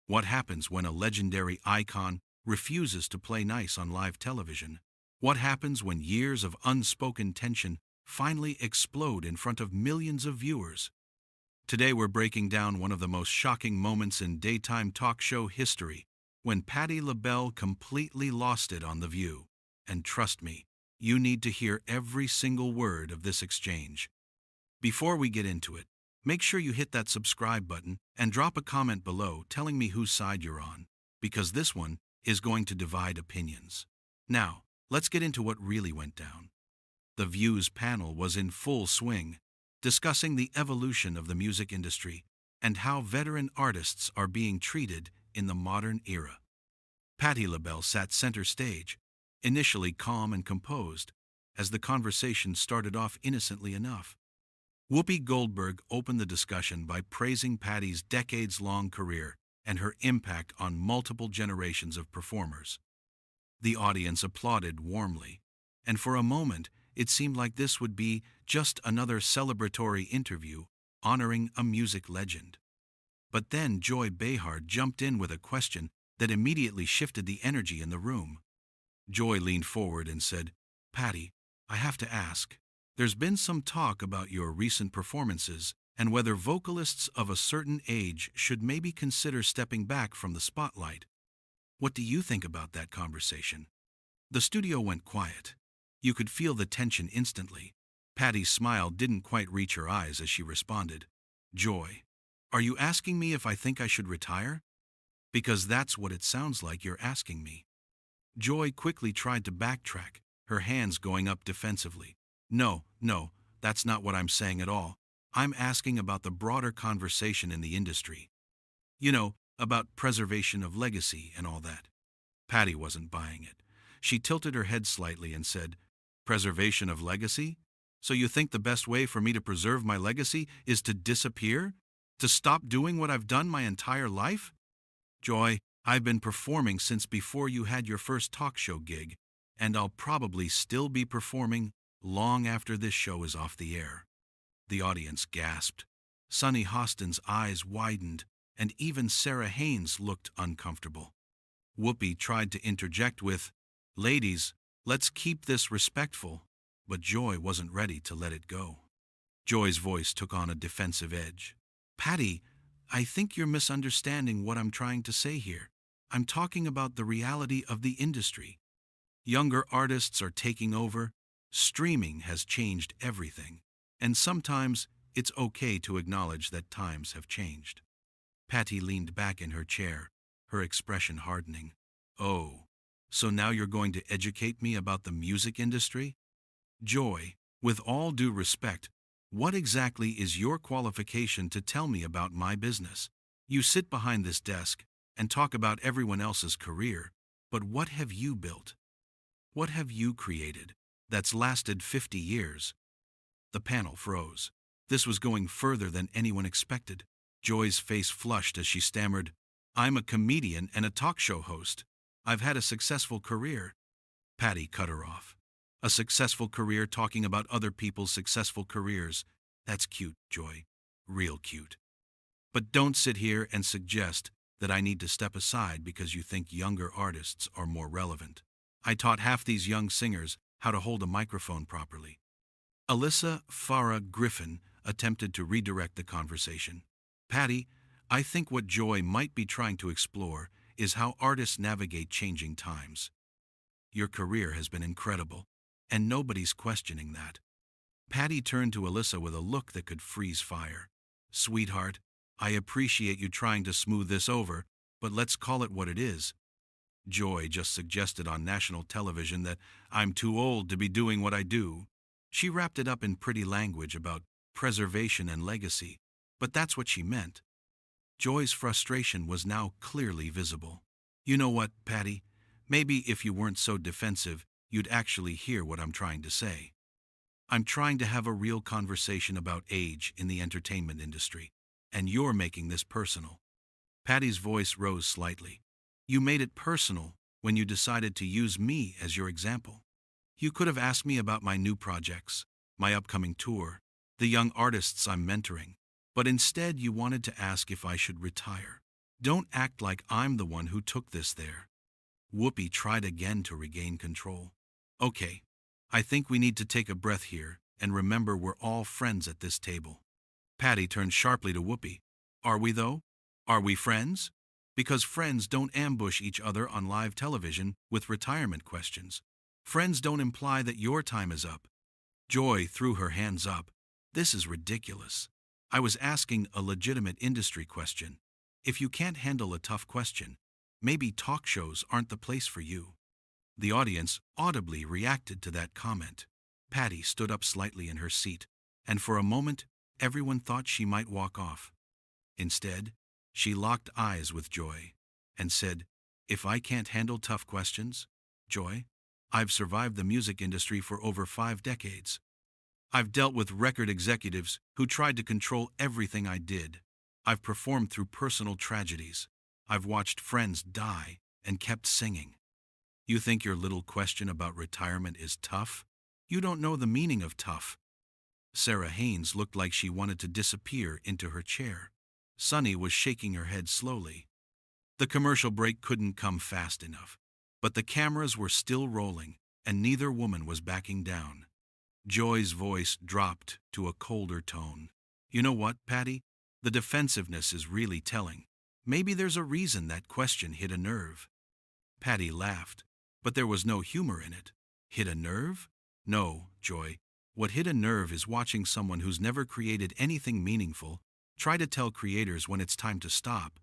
What happens when a legendary icon refuses to play nice on live television? What happens when years of unspoken tension finally explode in front of millions of viewers? Today we're breaking down one of the most shocking moments in daytime talk show history, when Patti LaBelle completely lost it on The View. And trust me, you need to hear every single word of this exchange. Before we get into it, make sure you hit that subscribe button and drop a comment below telling me whose side you're on, because this one is going to divide opinions. Now, let's get into what really went down. The View's panel was in full swing, discussing the evolution of the music industry and how veteran artists are being treated in the modern era. Patti LaBelle sat center stage, initially calm and composed, as the conversation started off innocently enough. Whoopi Goldberg opened the discussion by praising Patti's decades-long career and her impact on multiple generations of performers. The audience applauded warmly, and for a moment it seemed like this would be just another celebratory interview honoring a music legend. But then Joy Behar jumped in with a question that immediately shifted the energy in the room. Joy leaned forward and said, "Patti, I have to ask. There's been some talk about your recent performances and whether vocalists of a certain age should maybe consider stepping back from the spotlight. What do you think about that conversation?" The studio went quiet. You could feel the tension instantly. Patti's smile didn't quite reach her eyes as she responded, "Joy, are you asking me if I think I should retire? Because that's what it sounds like you're asking me." Joy quickly tried to backtrack, her hands going up defensively. No, that's not what I'm saying at all. I'm asking about the broader conversation in the industry. You know, about preservation of legacy and all that." Patti wasn't buying it. She tilted her head slightly and said, "Preservation of legacy? So you think the best way for me to preserve my legacy is to disappear? To stop doing what I've done my entire life? Joy, I've been performing since before you had your first talk show gig, and I'll probably still be performing long after this show is off the air." The audience gasped. Sunny Hostin's eyes widened, and even Sarah Haynes looked uncomfortable. Whoopi tried to interject with, "Ladies, let's keep this respectful," but Joy wasn't ready to let it go. Joy's voice took on a defensive edge. "Patti, I think you're misunderstanding what I'm trying to say here. I'm talking about the reality of the industry. Younger artists are taking over. Streaming has changed everything. And sometimes it's okay to acknowledge that times have changed." Patti leaned back in her chair, her expression hardening. "Oh, so now you're going to educate me about the music industry? Joy, with all due respect, what exactly is your qualification to tell me about my business? You sit behind this desk and talk about everyone else's career, but what have you built? What have you created that's lasted 50 years? The panel froze. This was going further than anyone expected. Joy's face flushed as she stammered, "I'm a comedian and a talk show host. I've had a successful career." Patti cut her off. "A successful career talking about other people's successful careers. That's cute, Joy. Real cute. But don't sit here and suggest that I need to step aside because you think younger artists are more relevant. I taught half these young singers how to hold a microphone properly." Alyssa Farah Griffin attempted to redirect the conversation. "Patti, I think what Joy might be trying to explore is how artists navigate changing times. Your career has been incredible, and nobody's questioning that." Patti turned to Alyssa with a look that could freeze fire. "Sweetheart, I appreciate you trying to smooth this over, but let's call it what it is. Joy just suggested on national television that I'm too old to be doing what I do." She wrapped it up in pretty language about preservation and legacy, but that's what she meant. Joy's frustration was now clearly visible. "You know what, Patti? Maybe if you weren't so defensive, you'd actually hear what I'm trying to say. I'm trying to have a real conversation about age in the entertainment industry, and you're making this personal." Patti's voice rose slightly. "You made it personal when you decided to use me as your example. You could have asked me about my new projects, my upcoming tour, the young artists I'm mentoring, but instead you wanted to ask if I should retire. Don't act like I'm the one who took this there. Whoopi tried again to regain control. Okay, I think we need to take a breath here and remember we're all friends at this table. Patti turned sharply to Whoopi. Are we though? Are we friends? Because friends don't ambush each other on live television with retirement questions. Friends don't imply that your time is up. Joy threw her hands up. This is ridiculous. I was asking a legitimate industry question. If you can't handle a tough question, maybe talk shows aren't the place for you. The audience audibly reacted to that comment. Patti stood up slightly in her seat, and for a moment, everyone thought she might walk off. Instead, she locked eyes with Joy and said, If I can't handle tough questions, Joy, I've survived the music industry for over 5 decades. I've dealt with record executives who tried to control everything I did. I've performed through personal tragedies. I've watched friends die and kept singing. You think your little question about retirement is tough? You don't know the meaning of tough. Sarah Haynes looked like she wanted to disappear into her chair. Sunny was shaking her head slowly. The commercial break couldn't come fast enough, but the cameras were still rolling, and neither woman was backing down. Joy's voice dropped to a colder tone. You know what, Patti? The defensiveness is really telling. Maybe there's a reason that question hit a nerve. Patti laughed, but there was no humor in it. Hit a nerve? No, Joy. What hit a nerve is watching someone who's never created anything meaningful try to tell creators when it's time to stop.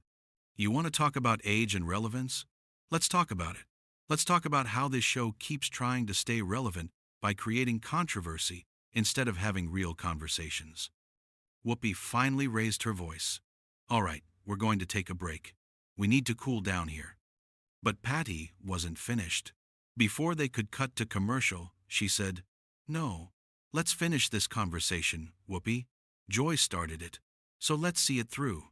You want to talk about age and relevance? Let's talk about it. Let's talk about how this show keeps trying to stay relevant by creating controversy instead of having real conversations. Whoopi finally raised her voice. All right, we're going to take a break. We need to cool down here. But Patti wasn't finished. Before they could cut to commercial, she said, No, let's finish this conversation, Whoopi. Joy started it, so let's see it through.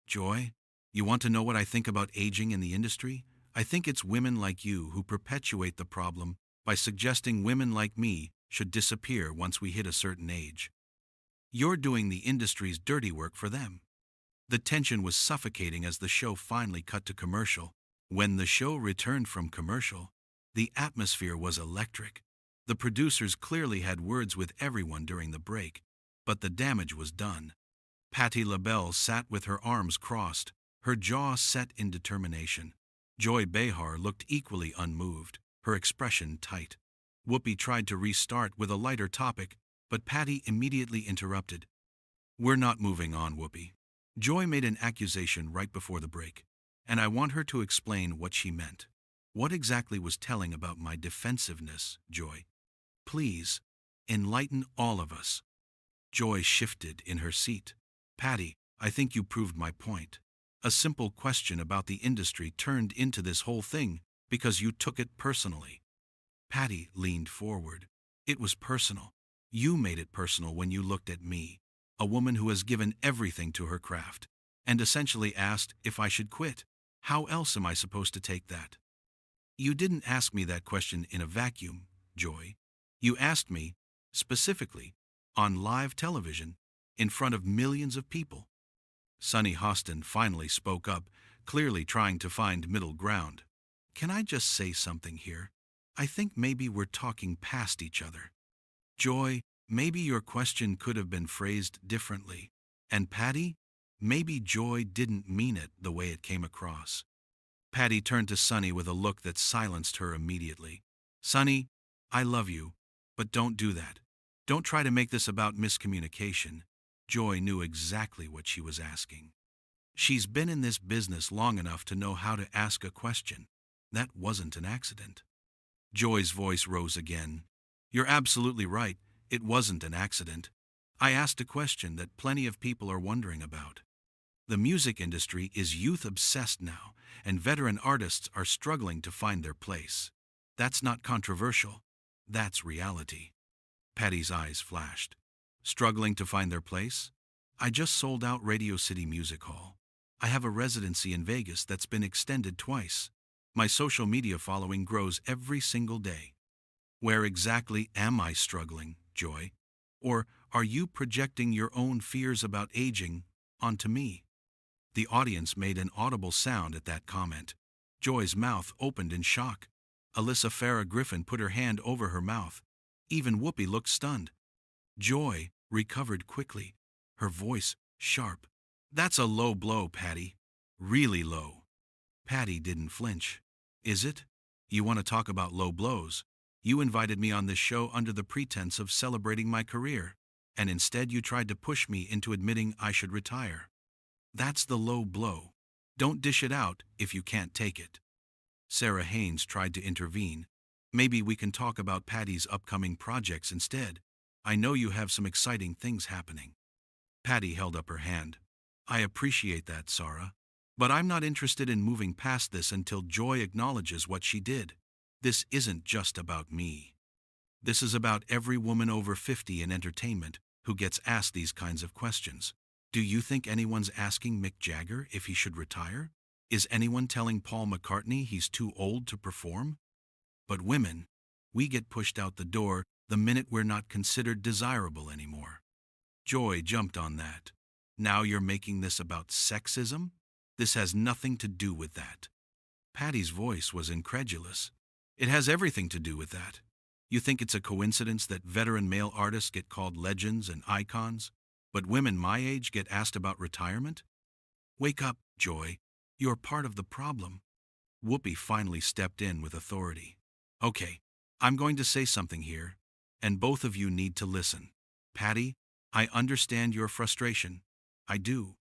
Joy, you want to know what I think about aging in the industry? I think it's women like you who perpetuate the problem by suggesting women like me should disappear once we hit a certain age. You're doing the industry's dirty work for them. The tension was suffocating as the show finally cut to commercial. When the show returned from commercial, the atmosphere was electric. The producers clearly had words with everyone during the break, but the damage was done. Patti Labelle sat with her arms crossed, her jaw set in determination. Joy Behar looked equally unmoved, her expression tight. Whoopi tried to restart with a lighter topic, but Patti immediately interrupted. We're not moving on, Whoopi. Joy made an accusation right before the break, and I want her to explain what she meant. What exactly was telling about my defensiveness, Joy? Please, enlighten all of us. Joy shifted in her seat. Patti, I think you proved my point. A simple question about the industry turned into this whole thing because you took it personally. Patti leaned forward. It was personal. You made it personal when you looked at me, a woman who has given everything to her craft, and essentially asked if I should quit. How else am I supposed to take that? You didn't ask me that question in a vacuum, Joy. You asked me, specifically, on live television, in front of millions of people. Sunny Hostin finally spoke up, clearly trying to find middle ground. Can I just say something here? I think maybe we're talking past each other. Joy, maybe your question could have been phrased differently. And Patti, maybe Joy didn't mean it the way it came across. Patti turned to Sunny with a look that silenced her immediately. Sunny, I love you, but don't do that. Don't try to make this about miscommunication. Joy knew exactly what she was asking. She's been in this business long enough to know how to ask a question. That wasn't an accident. Joy's voice rose again. You're absolutely right. It wasn't an accident. I asked a question that plenty of people are wondering about. The music industry is youth-obsessed now, and veteran artists are struggling to find their place. That's not controversial. That's reality. Patti's eyes flashed. Struggling to find their place? I just sold out Radio City Music Hall. I have a residency in Vegas that's been extended twice. My social media following grows every single day. Where exactly am I struggling, Joy? Or are you projecting your own fears about aging onto me? The audience made an audible sound at that comment. Joy's mouth opened in shock. Alyssa Farah Griffin put her hand over her mouth. Even Whoopi looked stunned. Joy recovered quickly, her voice sharp. That's a low blow, Patti. Really low. Patti didn't flinch. Is it? You want to talk about low blows? You invited me on this show under the pretense of celebrating my career, and instead you tried to push me into admitting I should retire. That's the low blow. Don't dish it out if you can't take it. Sarah Haynes tried to intervene. Maybe we can talk about Patti's upcoming projects instead. I know you have some exciting things happening. Patti held up her hand. I appreciate that, Sarah. But I'm not interested in moving past this until Joy acknowledges what she did. This isn't just about me. This is about every woman over 50 in entertainment who gets asked these kinds of questions. Do you think anyone's asking Mick Jagger if he should retire? Is anyone telling Paul McCartney he's too old to perform? But women, we get pushed out the door the minute we're not considered desirable anymore. Joy jumped on that. Now you're making this about sexism? This has nothing to do with that. Patti's voice was incredulous. It has everything to do with that. You think it's a coincidence that veteran male artists get called legends and icons, but women my age get asked about retirement? Wake up, Joy. You're part of the problem. Whoopi finally stepped in with authority. Okay, I'm going to say something here, and both of you need to listen. Patti, I understand your frustration. I do.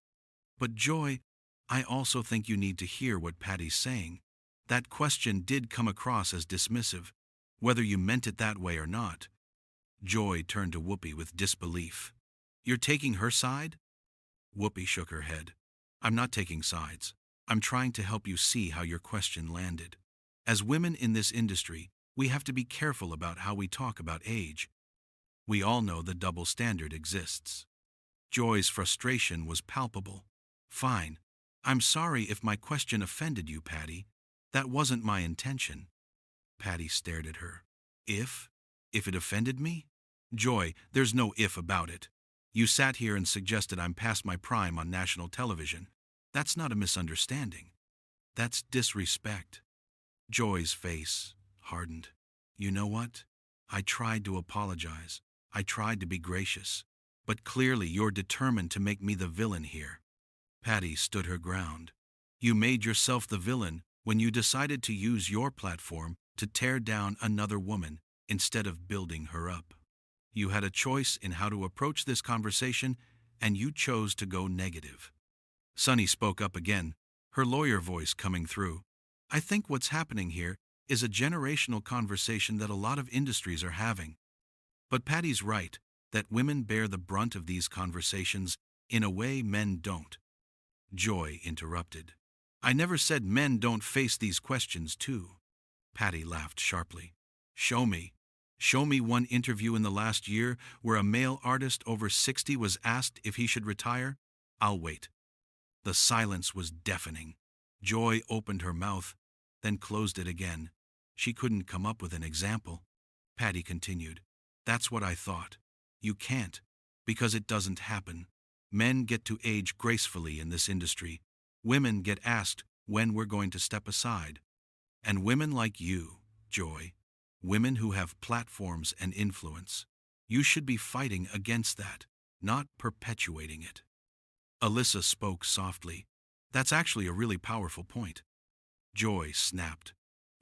But Joy, I also think you need to hear what Patti's saying. That question did come across as dismissive, whether you meant it that way or not. Joy turned to Whoopi with disbelief. You're taking her side? Whoopi shook her head. I'm not taking sides. I'm trying to help you see how your question landed. As women in this industry, we have to be careful about how we talk about age. We all know the double standard exists. Joy's frustration was palpable. Fine. I'm sorry if my question offended you, Patti. That wasn't my intention. Patti stared at her. If? If it offended me? Joy, there's no if about it. You sat here and suggested I'm past my prime on national television. That's not a misunderstanding. That's disrespect. Joy's face hardened. You know what? I tried to apologize. I tried to be gracious. But clearly you're determined to make me the villain here. Patti stood her ground. You made yourself the villain when you decided to use your platform to tear down another woman instead of building her up. You had a choice in how to approach this conversation, and you chose to go negative. Sunny spoke up again, her lawyer voice coming through. I think what's happening here is a generational conversation that a lot of industries are having. But Patti's right that women bear the brunt of these conversations in a way men don't. Joy interrupted. I never said men don't face these questions too. Patti laughed sharply. Show me. Show me one interview in the last year where a male artist over 60 was asked if he should retire. I'll wait. The silence was deafening. Joy opened her mouth, then closed it again. She couldn't come up with an example. Patti continued. That's what I thought. You can't, because it doesn't happen. Men get to age gracefully in this industry. Women get asked when we're going to step aside. And women like you, Joy, women who have platforms and influence, you should be fighting against that, not perpetuating it. Alyssa spoke softly. That's actually a really powerful point. Joy snapped.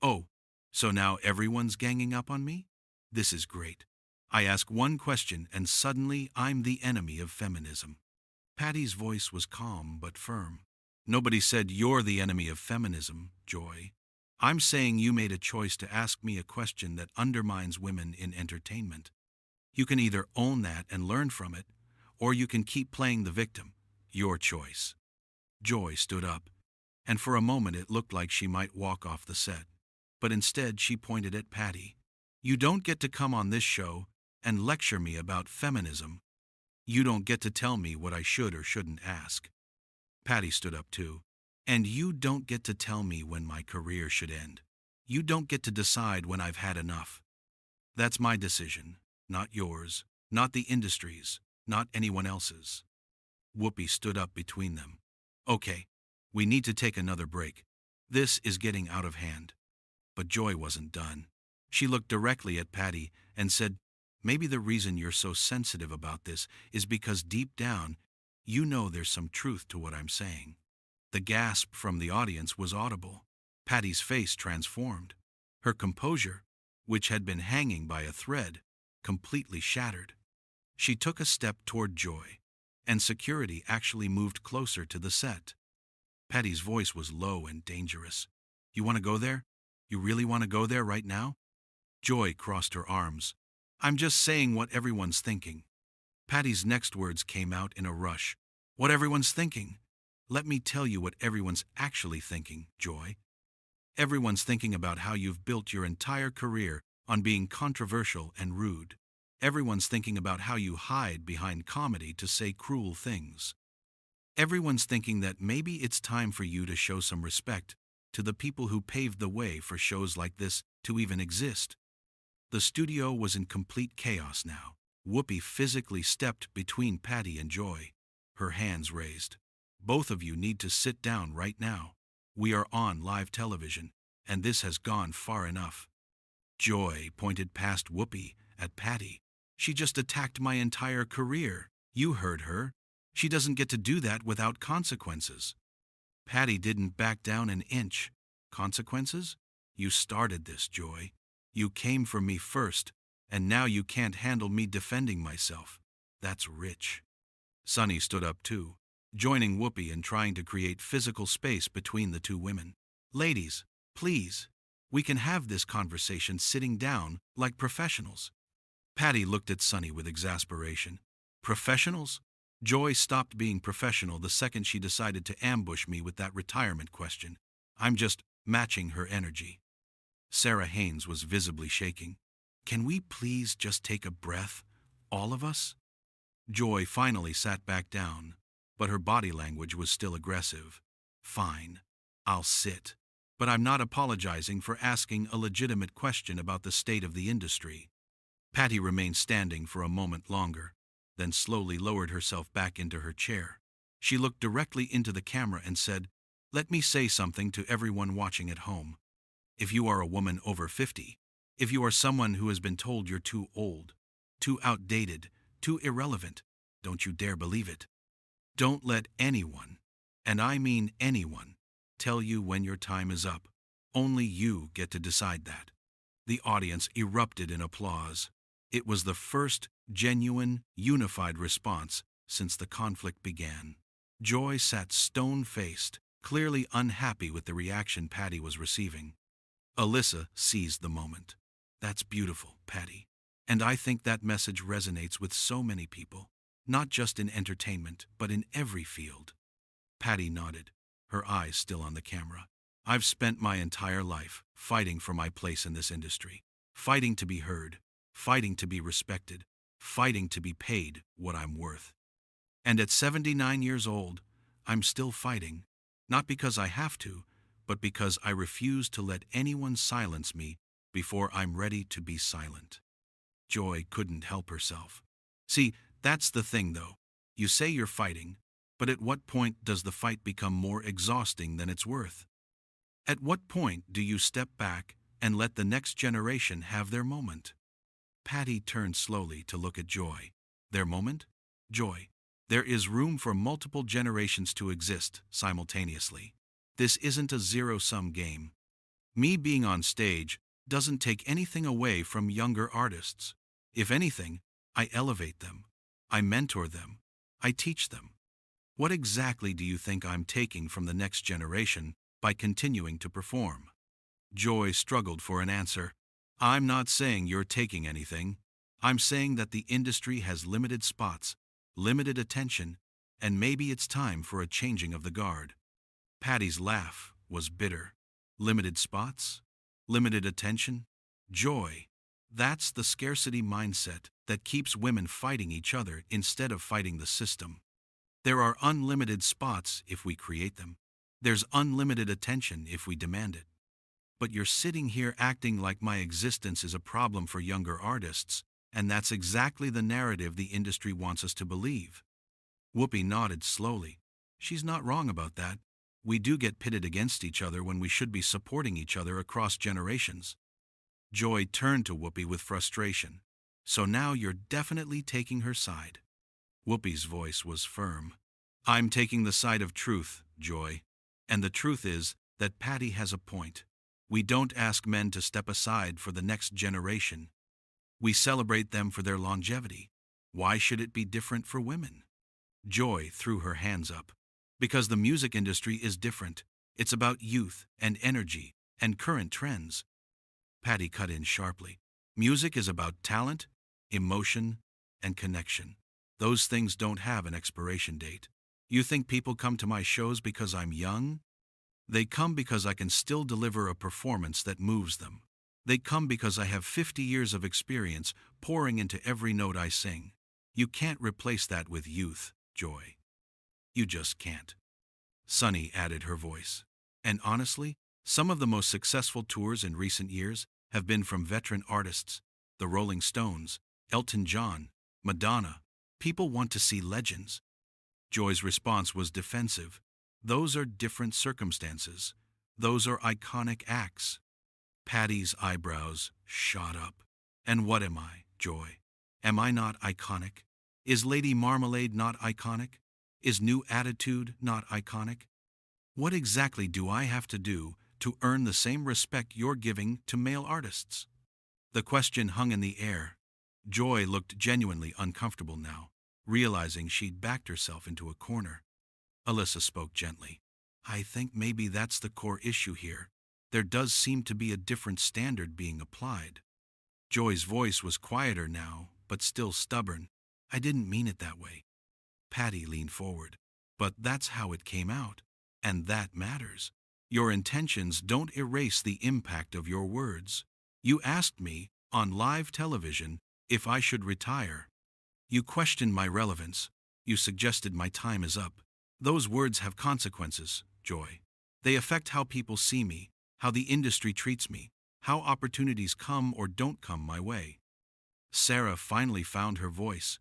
Oh, so now everyone's ganging up on me? This is great. I ask one question and suddenly I'm the enemy of feminism. Patti's voice was calm but firm. Nobody said you're the enemy of feminism, Joy. I'm saying you made a choice to ask me a question that undermines women in entertainment. You can either own that and learn from it, or you can keep playing the victim. Your choice. Joy stood up, and for a moment it looked like she might walk off the set. But instead she pointed at Patti. You don't get to come on this show and lecture me about feminism. You don't get to tell me what I should or shouldn't ask. Patti stood up too. And you don't get to tell me when my career should end. You don't get to decide when I've had enough. That's my decision, not yours, not the industry's, not anyone else's. Whoopi stood up between them. Okay, we need to take another break. This is getting out of hand. But Joy wasn't done. She looked directly at Patti and said, maybe the reason you're so sensitive about this is because deep down, you know there's some truth to what I'm saying. The gasp from the audience was audible. Patti's face transformed. Her composure, which had been hanging by a thread, completely shattered. She took a step toward Joy, and security actually moved closer to the set. Patti's voice was low and dangerous. You want to go there? You really want to go there right now? Joy crossed her arms. I'm just saying what everyone's thinking. Patti's next words came out in a rush. What everyone's thinking? Let me tell you what everyone's actually thinking, Joy. Everyone's thinking about how you've built your entire career on being controversial and rude. Everyone's thinking about how you hide behind comedy to say cruel things. Everyone's thinking that maybe it's time for you to show some respect to the people who paved the way for shows like this to even exist. The studio was in complete chaos now. Whoopi physically stepped between Patti and Joy, her hands raised. Both of you need to sit down right now. We are on live television, and this has gone far enough. Joy pointed past Whoopi at Patti. She just attacked my entire career. You heard her. She doesn't get to do that without consequences. Patti didn't back down an inch. Consequences? You started this, Joy. You came for me first, and now you can't handle me defending myself. That's rich. Sunny stood up too, joining Whoopi and trying to create physical space between the two women. Ladies, please, we can have this conversation sitting down like professionals. Patti looked at Sunny with exasperation. Professionals? Joy stopped being professional the second she decided to ambush me with that retirement question. I'm just matching her energy. Sarah Haynes was visibly shaking. Can we please just take a breath, all of us? Joy finally sat back down, but her body language was still aggressive. Fine, I'll sit. But I'm not apologizing for asking a legitimate question about the state of the industry. Patti remained standing for a moment longer, then slowly lowered herself back into her chair. She looked directly into the camera and said, let me say something to everyone watching at home. If you are a woman over 50, if you are someone who has been told you're too old, too outdated, too irrelevant, don't you dare believe it. Don't let anyone, and I mean anyone, tell you when your time is up. Only you get to decide that. The audience erupted in applause. It was the first genuine, unified response since the conflict began. Joy sat stone-faced, clearly unhappy with the reaction Patti was receiving. Alyssa seized the moment. That's beautiful, Patti. And I think that message resonates with so many people, not just in entertainment, but in every field. Patti nodded, her eyes still on the camera. I've spent my entire life fighting for my place in this industry, fighting to be heard, fighting to be respected, fighting to be paid what I'm worth. And at 79 years old, I'm still fighting, not because I have to, but because I refuse to let anyone silence me before I'm ready to be silent. Joy couldn't help herself. See, that's the thing though. You say you're fighting, but at what point does the fight become more exhausting than it's worth? At what point do you step back and let the next generation have their moment? Patti turned slowly to look at Joy. Their moment? Joy. There is room for multiple generations to exist simultaneously. This isn't a zero-sum game. Me being on stage doesn't take anything away from younger artists. If anything, I elevate them. I mentor them. I teach them. What exactly do you think I'm taking from the next generation by continuing to perform? Joy struggled for an answer. I'm not saying you're taking anything. I'm saying that the industry has limited spots, limited attention, and maybe it's time for a changing of the guard. Patti's laugh was bitter. Limited spots? Limited attention? Joy. That's the scarcity mindset that keeps women fighting each other instead of fighting the system. There are unlimited spots if we create them. There's unlimited attention if we demand it. But you're sitting here acting like my existence is a problem for younger artists, and that's exactly the narrative the industry wants us to believe. Whoopi nodded slowly. She's not wrong about that. We do get pitted against each other when we should be supporting each other across generations. Joy turned to Whoopi with frustration. So now you're definitely taking her side. Whoopi's voice was firm. I'm taking the side of truth, Joy. And the truth is that Patti has a point. We don't ask men to step aside for the next generation. We celebrate them for their longevity. Why should it be different for women? Joy threw her hands up. Because the music industry is different. It's about youth and energy and current trends. Patti cut in sharply. Music is about talent, emotion, and connection. Those things don't have an expiration date. You think people come to my shows because I'm young? They come because I can still deliver a performance that moves them. They come because I have 50 years of experience pouring into every note I sing. You can't replace that with youth, Joy. You just can't. Sunny added her voice. And honestly, some of the most successful tours in recent years have been from veteran artists, the Rolling Stones, Elton John, Madonna. People want to see legends. Joy's response was defensive. Those are different circumstances. Those are iconic acts. Patti's eyebrows shot up. And what am I, Joy? Am I not iconic? Is Lady Marmalade not iconic? Is New Attitude not iconic? What exactly do I have to do to earn the same respect you're giving to male artists? The question hung in the air. Joy looked genuinely uncomfortable now, realizing she'd backed herself into a corner. Alyssa spoke gently. I think maybe that's the core issue here. There does seem to be a different standard being applied. Joy's voice was quieter now, but still stubborn. I didn't mean it that way. Patti leaned forward. But that's how it came out. And that matters. Your intentions don't erase the impact of your words. You asked me, on live television, if I should retire. You questioned my relevance. You suggested my time is up. Those words have consequences, Joy. They affect how people see me, how the industry treats me, how opportunities come or don't come my way. Sarah finally found her voice.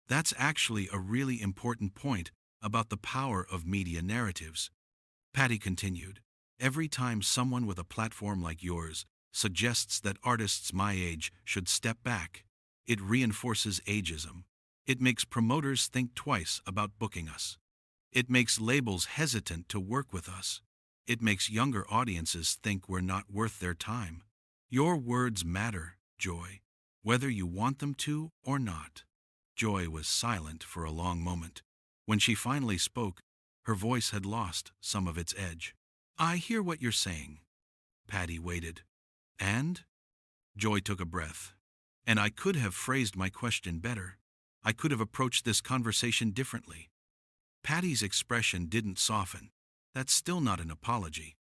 That's actually a really important point about the power of media narratives. Patti continued. Every time someone with a platform like yours suggests that artists my age should step back, it reinforces ageism. It makes promoters think twice about booking us. It makes labels hesitant to work with us. It makes younger audiences think we're not worth their time. Your words matter, Joy, whether you want them to or not. Joy was silent for a long moment. When she finally spoke, her voice had lost some of its edge. I hear what you're saying. Patti waited. And? Joy took a breath. And I could have phrased my question better. I could have approached this conversation differently. Patti's expression didn't soften. That's still not an apology.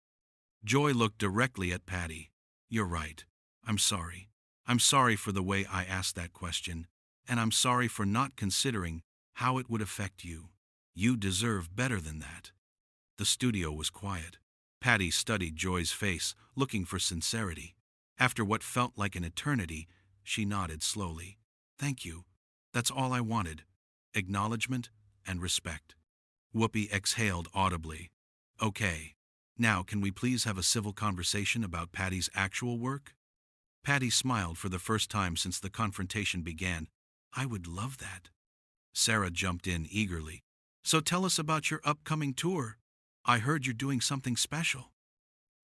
Joy looked directly at Patti. You're right. I'm sorry. I'm sorry for the way I asked that question, and I'm sorry for not considering how it would affect you. You deserve better than that. The studio was quiet. Patti studied Joy's face, looking for sincerity. After what felt like an eternity, she nodded slowly. Thank you. That's all I wanted. Acknowledgement and respect. Whoopi exhaled audibly. Okay. Now can we please have a civil conversation about Patti's actual work? Patti smiled for the first time since the confrontation began. I would love that. Sarah jumped in eagerly. So tell us about your upcoming tour. I heard you're doing something special.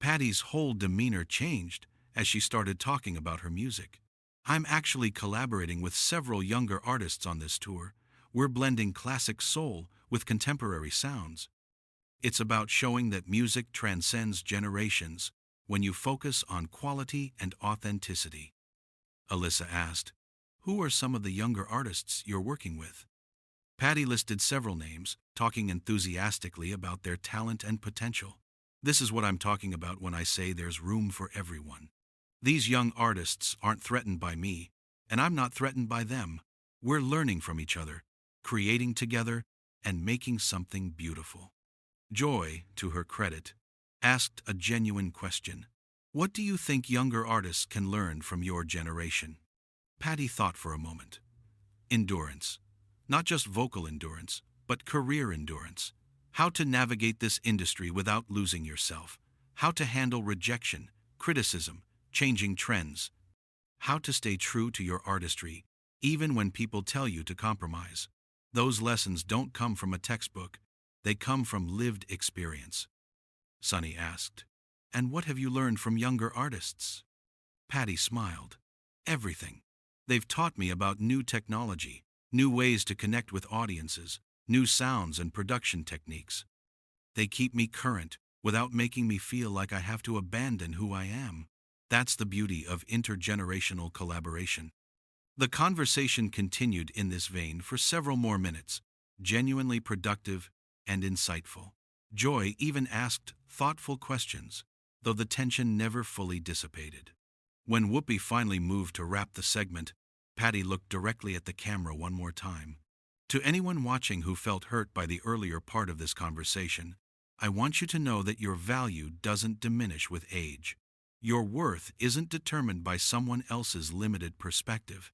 Patti's whole demeanor changed as she started talking about her music. I'm actually collaborating with several younger artists on this tour. We're blending classic soul with contemporary sounds. It's about showing that music transcends generations when you focus on quality and authenticity. Alyssa asked, who are some of the younger artists you're working with? Patti listed several names, talking enthusiastically about their talent and potential. This is what I'm talking about when I say there's room for everyone. These young artists aren't threatened by me, and I'm not threatened by them. We're learning from each other, creating together, and making something beautiful. Joy, to her credit, asked a genuine question. What do you think younger artists can learn from your generation? Patti thought for a moment. Endurance. Not just vocal endurance, but career endurance. How to navigate this industry without losing yourself. How to handle rejection, criticism, changing trends. How to stay true to your artistry, even when people tell you to compromise. Those lessons don't come from a textbook, they come from lived experience. Sunny asked, "And what have you learned from younger artists?" Patti smiled. "Everything. They've taught me about new technology, new ways to connect with audiences, new sounds and production techniques. They keep me current without making me feel like I have to abandon who I am. That's the beauty of intergenerational collaboration." The conversation continued in this vein for several more minutes, genuinely productive and insightful. Joy even asked thoughtful questions, though the tension never fully dissipated. When Whoopi finally moved to wrap the segment, Patti looked directly at the camera one more time. "To anyone watching who felt hurt by the earlier part of this conversation, I want you to know that your value doesn't diminish with age. Your worth isn't determined by someone else's limited perspective.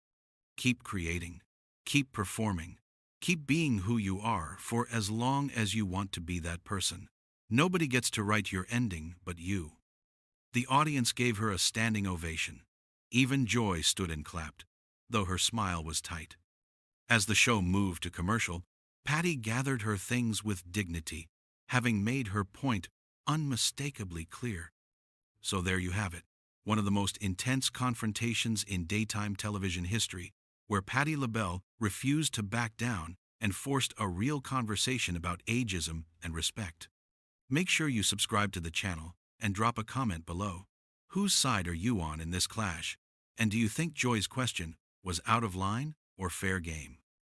Keep creating, keep performing, keep being who you are for as long as you want to be that person. Nobody gets to write your ending but you." The audience gave her a standing ovation. Even Joy stood and clapped, though her smile was tight. As the show moved to commercial, Patti gathered her things with dignity, having made her point unmistakably clear. So there you have it, one of the most intense confrontations in daytime television history, where Patti Labelle refused to back down and forced a real conversation about ageism and respect. Make sure you subscribe to the channel and drop a comment below. Whose side are you on in this clash? And do you think Joy's question was out of line or fair game?